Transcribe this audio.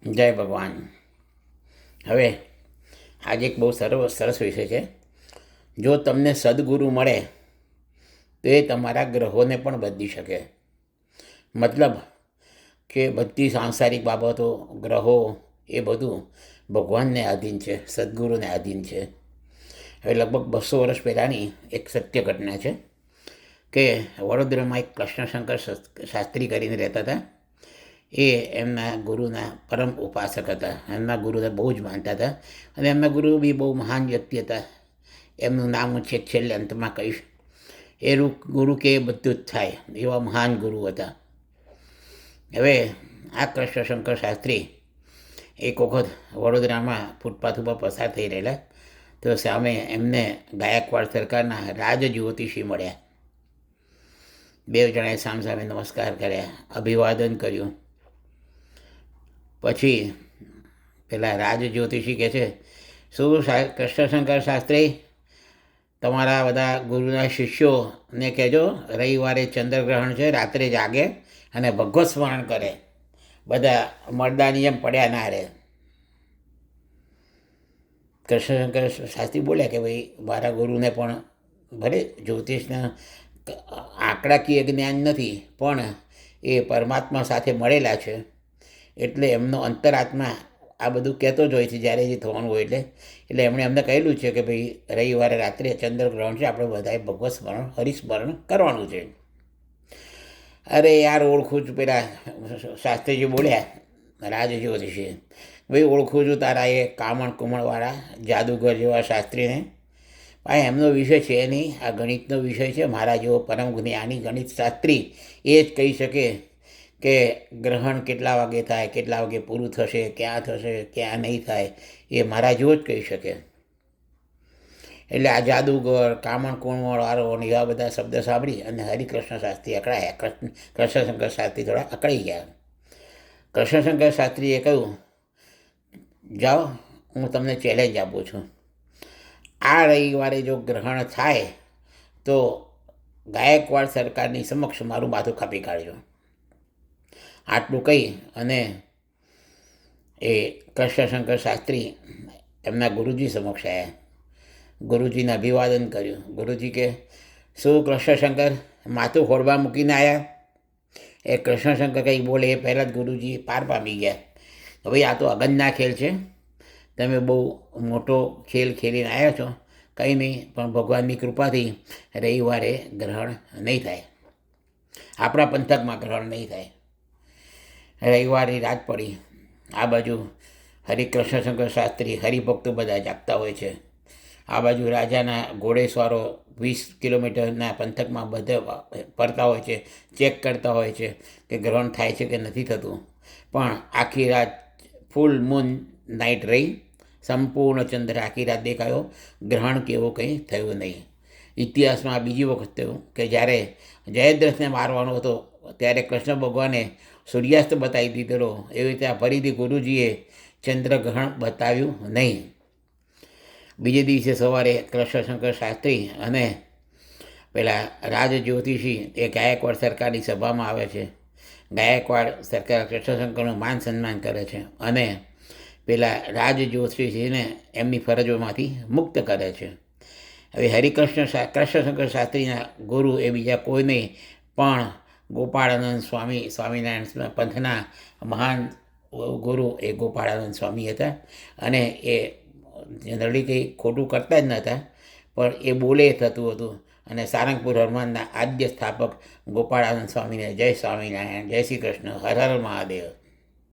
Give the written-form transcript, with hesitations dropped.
જય ભગવાન. હવે આજે એક બહુ સરસ વિષય છે. જો તમને સદગુરુ મળે તો એ તમારા ગ્રહોને પણ બદલી શકે. મતલબ કે બધી સાંસારિક બાબતો, ગ્રહો, એ બધું ભગવાનને આધીન છે, સદગુરુને આધીન છે. હવે લગભગ 200 વર્ષ પહેલાંની એક સત્ય ઘટના છે કે વડોદરામાં એક કૃષ્ણશંકર શાસ્ત્રી કરીને રહેતા હતા. એ એમના ગુરુના પરમ ઉપાસક હતા. એમના ગુરુને બહુ જ માનતા હતા અને એમના ગુરુ બી બહુ મહાન વ્યક્તિ હતા. એમનું નામ હું છેલ્લે અંતમાં કહીશ. એ ગુરુ કે બધું જ થાય એવા મહાન ગુરુ હતા. હવે આ કૃષ્ણશંકર શાસ્ત્રી એક વખત વડોદરામાં ફૂટપાથ ઉપર પસાર થઈ રહેલા, તો સામે એમને ગાયકવાડ સરકારના રાજ જ્યોતિષી મળ્યા. બે જણાએ સામસામે નમસ્કાર કર્યા, અભિવાદન કર્યું. પછી પેલા રાજ જ્યોતિષી કહે છે, શું કૃષ્ણશંકર શાસ્ત્રી, તમારા બધા ગુરુના શિષ્યોને કહેજો રવિવારે ચંદ્રગ્રહણ છે, રાત્રે જાગે અને ભગવત સ્મરણ કરે, બધા મરદાની એમ પડ્યા ના રહે. કૃષ્ણશંકર શાસ્ત્રી બોલ્યા કે ભાઈ, મારા ગુરુને પણ ભલે જ્યોતિષના આંકડાકીય જ્ઞાન નથી, પણ એ પરમાત્મા સાથે મળેલા છે, એટલે એમનો અંતરાત્મા આ બધું કહેતો જ હોય છે જ્યારે જે થવાનું હોય એટલે એમણે અમને કહેલું છે કે ભાઈ રવિવારે રાત્રે ચંદ્રગ્રહણ છે, આપણે બધાએ ભગવત સ્મરણ, હરિસ્મરણ કરવાનું છે. અરે યાર, ઓળખું છું, પેલા શાસ્ત્રીજી બોલ્યા રાજ જ્યોતિષી, ભાઈ ઓળખું છું તારા એ કામણ કુમળવાળા જાદુગર જેવા શાસ્ત્રીને. ભાઈ એમનો વિષય છે નહીં, આ ગણિતનો વિષય છે. મારા જેવો પરમ જ્ઞાની ગણિત શાસ્ત્રી એ જ કહી શકે કે ગ્રહણ કેટલા વાગે થાય, કેટલા વાગે પૂરું થશે, ક્યાં થશે, ક્યાં નહીં થાય, એ મારા જેવો જ કહી શકે. એટલે આ જાદુગર, કામણ કુમળવાળો અને એવા બધા શબ્દ સાંભળી અને હરિકૃષ્ણ શાસ્ત્રી અકળાયા. કૃષ્ણશંકર શાસ્ત્રી થોડા અકળાઈ ગયા. કૃષ્ણશંકર શાસ્ત્રીએ કહ્યું, જાઓ, હું તમને ચેલેન્જ આપું છું, આ રવિવારે જો ગ્રહણ થાય તો ગાયકવાડ સરકારની સમક્ષ મારું માથું કાપી કાઢજો. આટલું કહી અને એ કૃષ્ણશંકર શાસ્ત્રી એમના ગુરુજી સમક્ષ આવ્યા. ગુરુજીને અભિવાદન કર્યું. ગુરુજી કે, શું કૃષ્ણશંકર માથું ખોળવા મૂકીને આવ્યા? એ કૃષ્ણશંકર કંઈ બોલે એ પહેલાં જ ગુરુજી પાર પામી ગયા. ભાઈ આ તો અગનના ખેલ છે, તમે બહુ મોટો ખેલ ખેલીને આવ્યા છો. કંઈ નહીં, પણ ભગવાનની કૃપાથી રવિવારે ગ્રહણ નહીં થાય, આપણા પંથકમાં ગ્રહણ નહીં થાય. રવિવારે રાત પડી. આ બાજુ હરિકૃષ્ણશંકર શાસ્ત્રી, હરિભક્તો બધા જાગતા હોય છે. આ બાજુ રાજાના ઘોડેસવારો 20 કિલોમીટરના પંથકમાં બધે ફરતા હોય છે, ચેક કરતા હોય છે કે ગ્રહણ થાય છે કે નથી થતું. પણ આખી રાત ફૂલ મૂન નાઇટ રહી, સંપૂર્ણ ચંદ્ર આખી રાત દેખાયો, ગ્રહણ કેવું કંઈ થયું નહીં. ઇતિહાસમાં બીજી વખત થયું કે જ્યારે જયદ્રથને મારવાનો હતો ત્યારે કૃષ્ણ ભગવાને સૂર્યાસ્ત બતાવી દીધેલો, એવી રીતે આ ફરીથી ગુરુજીએ ચંદ્રગ્રહણ બતાવ્યું નહીં. બીજે દિવસે સવારે કૃષ્ણશંકર શાસ્ત્રી અને પેલા રાજ જ્યોતિષી એ ગાયકવાડ સરકારની સભામાં આવે છે. ગાયકવાડ સરકાર કૃષ્ણશંકરનું માન સન્માન કરે છે અને પેલા રાજ જ્યોતિષીને એમની ફરજોમાંથી મુક્ત કરે છે. હવે કૃષ્ણશંકર શાસ્ત્રીના ગુરુ એ બીજા કોઈ નહીં પણ ગોપાળાનંદ સ્વામી, સ્વામિનારાયણ પંથના મહાન ગુરુ એ ગોપાળાનંદ સ્વામી હતા. અને એ જનરલી કંઈ ખોટું કરતા જ નહોતા, પણ એ બોલે થતું હતું. અને સારંગપુર હનુમાનના આદ્ય સ્થાપક ગોપાળાનંદ સ્વામીને જય સ્વામિનારાયણ, જય શ્રી કૃષ્ણ, હર હર મહાદેવ.